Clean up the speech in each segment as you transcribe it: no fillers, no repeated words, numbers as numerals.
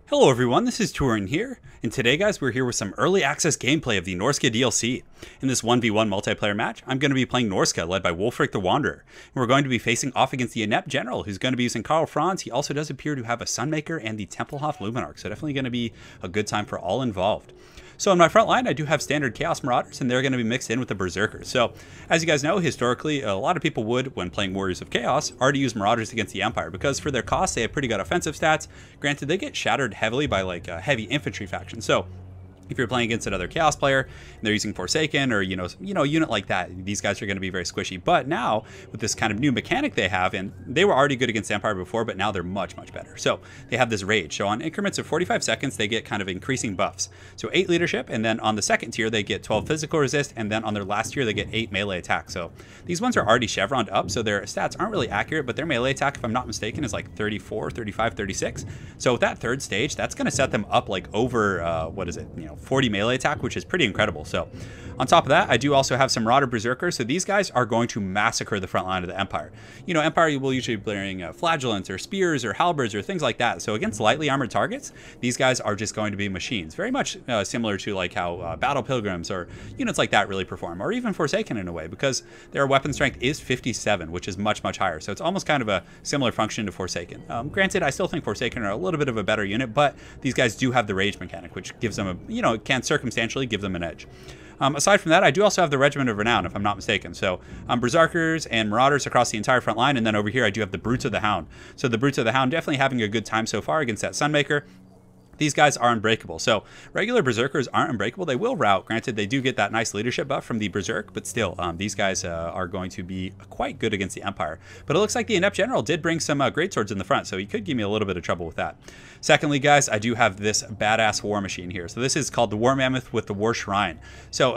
Hello everyone, this is Turin here, and today guys we're here with some early access gameplay of the Norsca DLC. In this 1v1 multiplayer match, I'm going to be playing Norsca led by Wulfrik the Wanderer, and we're going to be facing off against the inept general who's going to be using Karl Franz. He also does appear to have a Sunmaker and the Tempelhof Luminarch, so definitely going to be a good time for all involved. So in my front line, I do have standard Chaos Marauders, and they're going to be mixed in with the Berserkers. So, as you guys know, historically, a lot of people would, when playing Warriors of Chaos, already use Marauders against the Empire, because for their cost, they have pretty good offensive stats. Granted, they get shattered heavily by, like, a heavy infantry faction. So, if you're playing against another Chaos player and they're using Forsaken or, you know, a unit like that, these guys are going to be very squishy. But now, with this kind of new mechanic they have, and they were already good against Empire before, but now they're much, much better. So they have this Rage. So on increments of 45 seconds, they get kind of increasing buffs. So 8 leadership, and then on the second tier, they get 12 physical resist, and then on their last tier, they get 8 melee attack. So these ones are already chevroned up, so their stats aren't really accurate, but their melee attack, if I'm not mistaken, is like 34, 35, 36. So with that third stage, that's going to set them up like over, 40 melee attack, which is pretty incredible. So on top of that, I do also have some Marauder Berserkers. So these guys are going to massacre the front line of the Empire. You know, Empire will usually be wearing flagellants or spears or halberds or things like that. So against lightly armored targets, these guys are just going to be machines. Very much similar to like how Battle Pilgrims or units like that really perform, or even Forsaken in a way, because their weapon strength is 57, which is much, much higher. So it's almost kind of a similar function to Forsaken. Granted, I still think Forsaken are a little bit of a better unit, but these guys do have the Rage mechanic, which gives them a, it can circumstantially give them an edge. Aside from that, I do also have the Regiment of Renown, if I'm not mistaken. So Berserkers and Marauders across the entire front line, and then over here I do have the Brutes of the Hound. So the Brutes of the Hound definitely having a good time so far against that Sunmaker. These guys are unbreakable. So regular Berserkers aren't unbreakable. They will rout. Granted, they do get that nice leadership buff from the Berserk, but still, these guys are going to be quite good against the Empire. But it looks like the Inept General did bring some greatswords in the front, so he could give me a little bit of trouble with that. Secondly, guys, I do have this badass war machine here. So this is called the War Mammoth with the War Shrine. So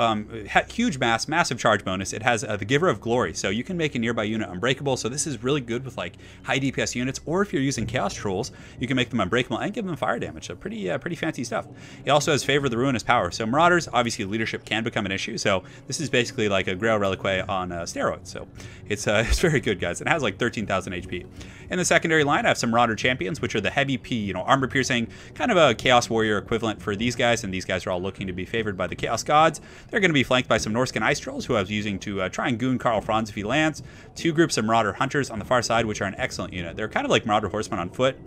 huge massive charge bonus. It has the Giver of Glory, so you can make a nearby unit unbreakable. So this is really good with like high DPS units, or if you're using Chaos Trolls, you can make them unbreakable and give them fire damage. So pretty fancy stuff. It also has Favor of the Ruinous Power. So Marauders, obviously leadership can become an issue. So this is basically like a Grail Reliquary on steroids. So it's very good, guys. It has like 13,000 HP. In the secondary line, I have some Marauder Champions, which are the heavy P, armor piercing, kind of a Chaos Warrior equivalent for these guys. And these guys are all looking to be favored by the Chaos Gods. They're going to be flanked by some Norscan Ice Trolls, who I was using to try and goon Karl Franz if he lands. 2 groups of Marauder Hunters on the far side, which are an excellent unit. They're kind of like Marauder Horsemen on foot.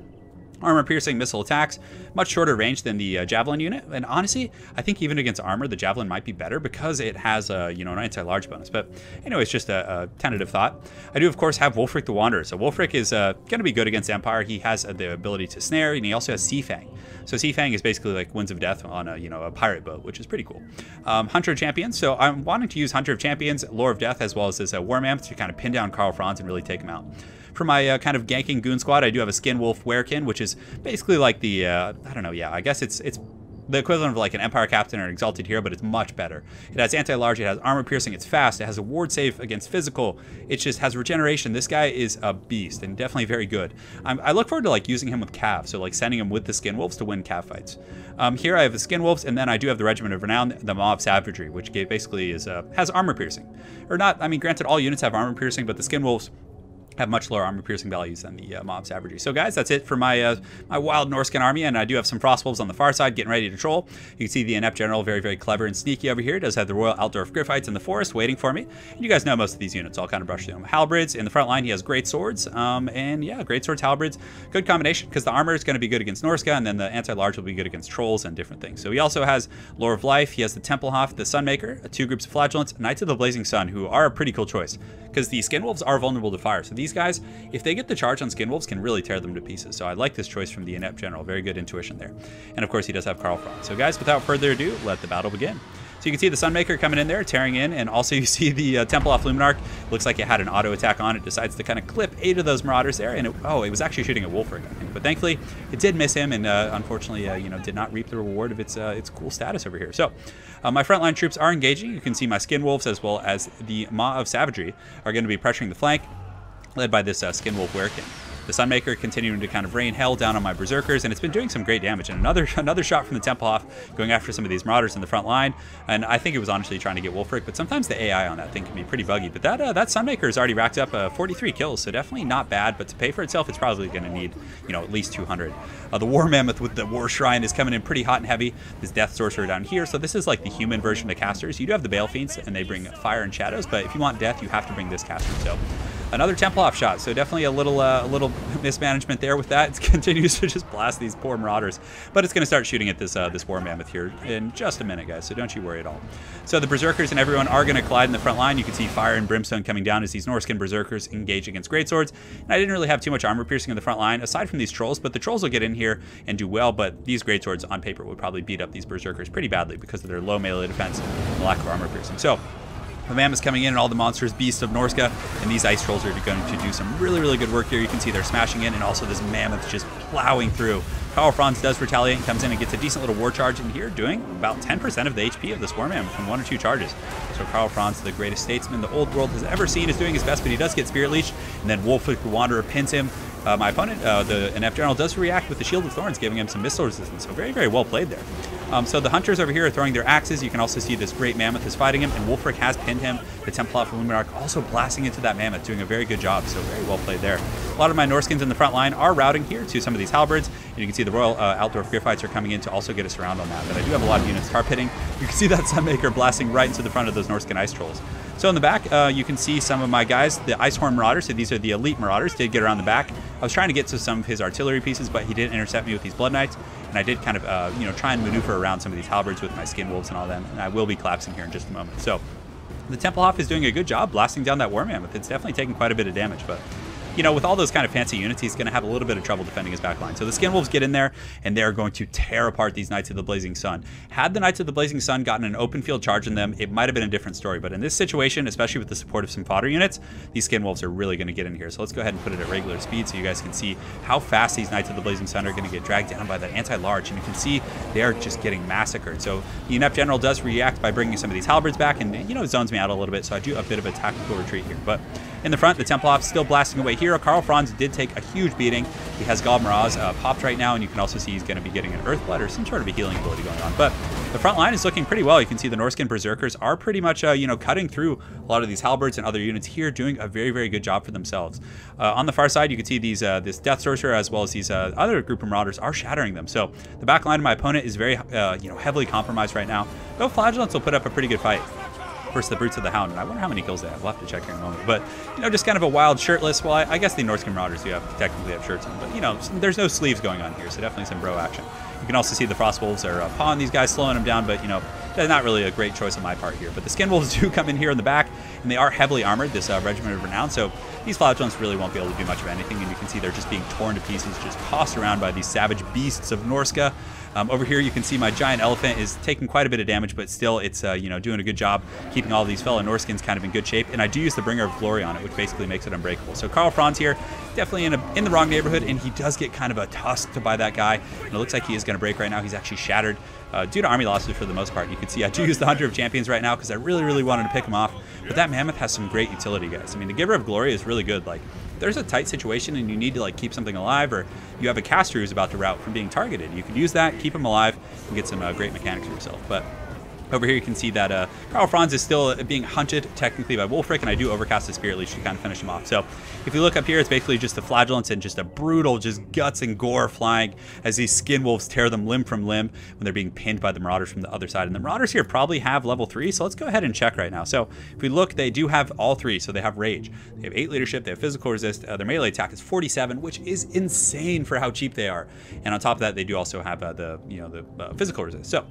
Armor piercing missile attacks, much shorter range than the Javelin unit, and honestly, I think even against armor, the Javelin might be better because it has a an anti-large bonus. But anyway, it's just a tentative thought. I do of course have Wulfrik the Wanderer. So Wulfrik is going to be good against Empire. He has the ability to snare, and he also has Sea Fang. So Sea Fang is basically like Winds of Death on a a pirate boat, which is pretty cool. Hunter of Champions. So I'm wanting to use Hunter of Champions, Lore of Death, as well as this War Mammoth to kind of pin down Karl Franz and really take him out. For my kind of ganking goon squad, I do have a Skin Wolf Werekin, which is basically like the, I guess it's the equivalent of like an Empire Captain or an Exalted Hero, but it's much better. It has anti-large, it has armor piercing, it's fast, it has a ward save against physical, it just has regeneration. This guy is a beast and definitely very good. I look forward to like using him with Cav, so like sending him with the Skin Wolves to win Cav fights. Here I have the Skin Wolves, and then I do have the Regiment of Renown, the Maw of Savagery, which basically is has armor piercing. Or not, I mean, granted all units have armor piercing, but the Skin Wolves have much lower armor piercing values than the Mob Savagery. So guys, that's it for my my wild Norscan army, and I do have some Frostwolves on the far side getting ready to troll. You can see the Inept General, very, very clever and sneaky over here. It does have the Royal Altdorf Griffites in the forest waiting for me. And you guys know most of these units, so I'll kind of brush through them. Halberds in the front line, he has great swords, and yeah, great swords, halberds, good combination, because the armor is going to be good against Norsca, and then the anti-large will be good against trolls and different things. So he also has Lore of Life, he has the Tempelhof, the Sunmaker, 2 groups of Flagellants, Knights of the Blazing Sun, who are a pretty cool choice, because the Skin Wolves are vulnerable to fire. So these guys, if they get the charge on Skin Wolves, can really tear them to pieces. So I like this choice from the Inept General. Very good intuition there. And of course, he does have Karl Franz. So guys, without further ado, let the battle begin. So you can see the Sunmaker coming in there, tearing in, and also you see the Tempelhof Luminarch. Looks like it had an auto attack on it. Decides to kind of clip 8 of those Marauders there, and it was actually shooting at Wulfrik, I think. But thankfully, it did miss him, and unfortunately, did not reap the reward of its cool status over here. So my frontline troops are engaging. You can see my Skin Wolves as well as the Maw of Savagery are going to be pressuring the flank, led by this Skin Wolf Werekin. The Sunmaker continuing to kind of rain hell down on my Berserkers, and it's been doing some great damage. And another shot from the Templehof going after some of these Marauders in the front line. And I think it was honestly trying to get Wulfrik, but sometimes the AI on that thing can be pretty buggy. But that Sunmaker has already racked up 43 kills, so definitely not bad. But to pay for itself, it's probably going to need, you know, at least 200. The War Mammoth with the War Shrine is coming in pretty hot and heavy. This Death Sorcerer down here, so this is like the human version of casters. You do have the Bale Fiends, and they bring fire and shadows, but if you want death, you have to bring this caster. So another Templehof shot, so definitely a little mismanagement there with that. It continues to just blast these poor Marauders, but it's going to start shooting at this this War Mammoth here in just a minute, guys, so don't you worry at all. So the Berserkers and everyone are going to collide in the front line. You can see fire and brimstone coming down as these Norscan Berserkers engage against greatswords, and I didn't really have too much armor piercing in the front line, aside from these Trolls, but the Trolls will get in here and do well, but these greatswords on paper would probably beat up these Berserkers pretty badly because of their low melee defense and lack of armor piercing. So the Mammoth's coming in, and all the monsters, beasts of Norsca, and these Ice Trolls are going to do some really good work here. You can see they're smashing in, and also this Mammoth just plowing through. Karl Franz does retaliate and comes in and gets a decent little war charge in here, doing about 10% of the HP of this War Mammoth from 1 or 2 charges. So Karl Franz, the greatest statesman the old world has ever seen, is doing his best, but he does get Spirit Leech, and then Wulfrik the Wanderer pins him. My opponent, the NF General, does react with the Shield of Thorns, giving him some missile resistance, so very well played there. So the Hunters over here are throwing their axes. You can also see this great Mammoth is fighting him, and Wulfrik has pinned him. The Templar from Luminarch also blasting into that Mammoth, doing a very good job, so very well played there. A lot of my Norskins in the front line are routing here to some of these Halberds, and you can see the Royal Altdorf Gearfights are coming in to also get a surround on that, but I do have a lot of units tar pitting. You can see that Sunmaker blasting right into the front of those Norscan Ice Trolls. So in the back, you can see some of my guys, the Icehorn Marauders, so these are the elite Marauders, did get around the back. I was trying to get to some of his artillery pieces, but he did intercept me with these Blood Knights, and I did kind of, you know, try and maneuver around some of these Halberds with my Skin Wolves and all them, and I will be collapsing here in just a moment. So the Templehof is doing a good job blasting down that War Mammoth. It's definitely taking quite a bit of damage, but you know, with all those kind of fancy units, he's going to have a little bit of trouble defending his backline. So the Skin Wolves get in there, and they're going to tear apart these Knights of the Blazing Sun. Had the Knights of the Blazing Sun gotten an open field charge in them, it might have been a different story. But in this situation, especially with the support of some fodder units, these Skin Wolves are really going to get in here. So let's go ahead and put it at regular speed so you guys can see how fast these Knights of the Blazing Sun are going to get dragged down by that anti-large. And you can see they are just getting massacred. So the Inept General does react by bringing some of these Halberds back, and, you know, zones me out a little bit. So I do a bit of a tactical retreat here. But in the front, the Templehof still blasting away here. Karl Franz did take a huge beating. He has God Miraz popped right now, and you can also see he's going to be getting an Earthblood or some sort of a healing ability going on. But the front line is looking pretty well. You can see the Norscan Berserkers are pretty much, you know, cutting through a lot of these Halberds and other units here, doing a very good job for themselves. On the far side, you can see these this Death Sorcerer as well as these other group of Marauders are shattering them. So the back line of my opponent is very, you know, heavily compromised right now. Though Flagellants will put up a pretty good fight versus the Brutes of the Hound, and I wonder how many kills they have. We'll have to check here in a moment. But, you know, just kind of a wild shirtless, well, I guess the Norscan Marauders do technically have shirts on, but, you know, there's no sleeves going on here, so definitely some bro action. You can also see the Frost Wolves are pawing these guys, slowing them down, but, you know, that's not really a great choice on my part here. But the Skin Wolves do come in here in the back, and they are heavily armored, this Regiment of Renown, so these Flagellants really won't be able to do much of anything, and you can see they're just being torn to pieces, just tossed around by these savage beasts of Norsca. Over here, you can see my giant elephant is taking quite a bit of damage, but still, it's you know, doing a good job keeping all these fellow Norskins kind of in good shape. And I do use the Bringer of Glory on it, which basically makes it unbreakable. So Karl Franz here, definitely in the wrong neighborhood, and he does get kind of a tusked by that guy. And it looks like he is going to break right now. He's actually shattered due to army losses for the most part. You can see I do use the Hunter of Champions right now because I really wanted to pick him off. But that Mammoth has some great utility, guys. I mean, the Giver of Glory is really good. Like, there's a tight situation and you need to like keep something alive, or you have a caster who's about to rout from being targeted, you can use that, keep him alive, and get some great mechanics for yourself. But over here you can see that Karl Franz is still being hunted technically by Wulfrik, and I do overcast the Spirit Leech to kind of finish him off. So if you look up here, it's basically just the Flagellants and just a brutal just guts and gore flying as these Skin Wolves tear them limb from limb when they're being pinned by the Marauders from the other side. And the Marauders here probably have level 3, so let's go ahead and check right now. So if we look, they do have all 3, so they have Rage, they have 8 Leadership, they have Physical Resist, their melee attack is 47, which is insane for how cheap they are. And on top of that, they do also have the Physical Resist. So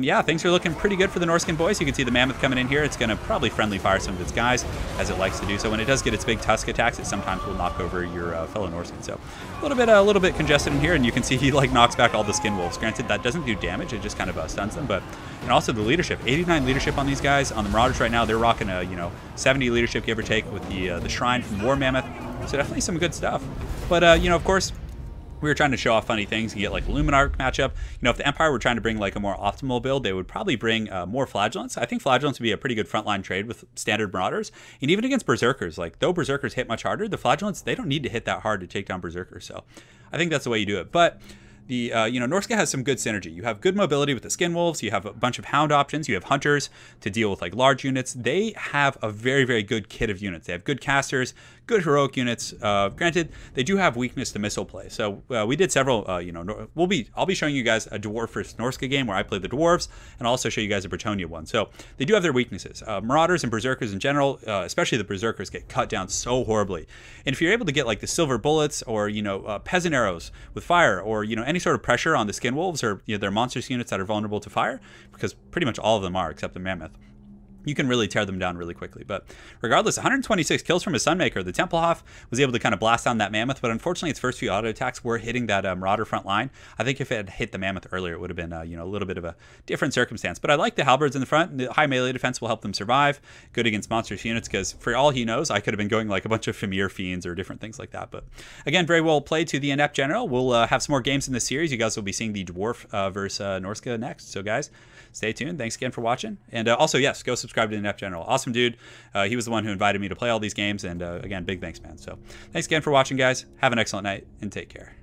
yeah, things are looking pretty good for the Norscan boys. You can see the Mammoth coming in here. It's going to probably friendly fire some of its guys, as it likes to do. So when it does get its big tusk attacks, it sometimes will knock over your fellow Norscan. So a little bit congested in here, and you can see he like knocks back all the Skin Wolves. Granted, that doesn't do damage; it just kind of stuns them. But and also the leadership, 89 leadership on these guys. On the Marauders right now, they're rocking a 70 leadership give or take with the Shrine from War Mammoth. So definitely some good stuff. But you know, of course, we were trying to show off funny things and get like a Luminarch matchup. You know, if the Empire were trying to bring like a more optimal build, they would probably bring more Flagellants. I think Flagellants would be a pretty good frontline trade with standard Marauders. And even against Berserkers, like though Berserkers hit much harder, the Flagellants, they don't need to hit that hard to take down Berserkers. So I think that's the way you do it. But the Norsca has some good synergy. You have good mobility with the Skin Wolves. You have a bunch of Hound options. You have Hunters to deal with like large units. They have a very, very good kit of units. They have good casters, good heroic units. Granted, they do have weakness to missile play. So we did several. I'll be showing you guys a Dwarf versus Norsca game where I play the Dwarves, and I'll also show you guys a Bretonnia one. So they do have their weaknesses. Marauders and Berserkers in general, especially the Berserkers, get cut down so horribly. And if you're able to get like the silver bullets or peasant arrows with fire, or any sort of pressure on the Skin Wolves or their monstrous units that are vulnerable to fire, because pretty much all of them are except the Mammoth, you can really tear them down really quickly. But regardless, 126 kills from his Sunmaker. The Templehoff was able to kind of blast down that Mammoth, but unfortunately its first few auto attacks were hitting that Marauder front line. I think if it had hit the Mammoth earlier, it would have been a little bit of a different circumstance. But I like the Halberds in the front. The high melee defense will help them survive. Good against monstrous units, because for all he knows, I could have been going like a bunch of Famir Fiends or different things like that. But again, very well played to the Inept General. We'll have some more games in this series. You guys will be seeing the Dwarf versus Norsca next. So guys, stay tuned. Thanks again for watching. And also, yes, go subscribe to the Inept General. Awesome dude. He was the one who invited me to play all these games. And again, big thanks, man. So thanks again for watching, guys. Have an excellent night and take care.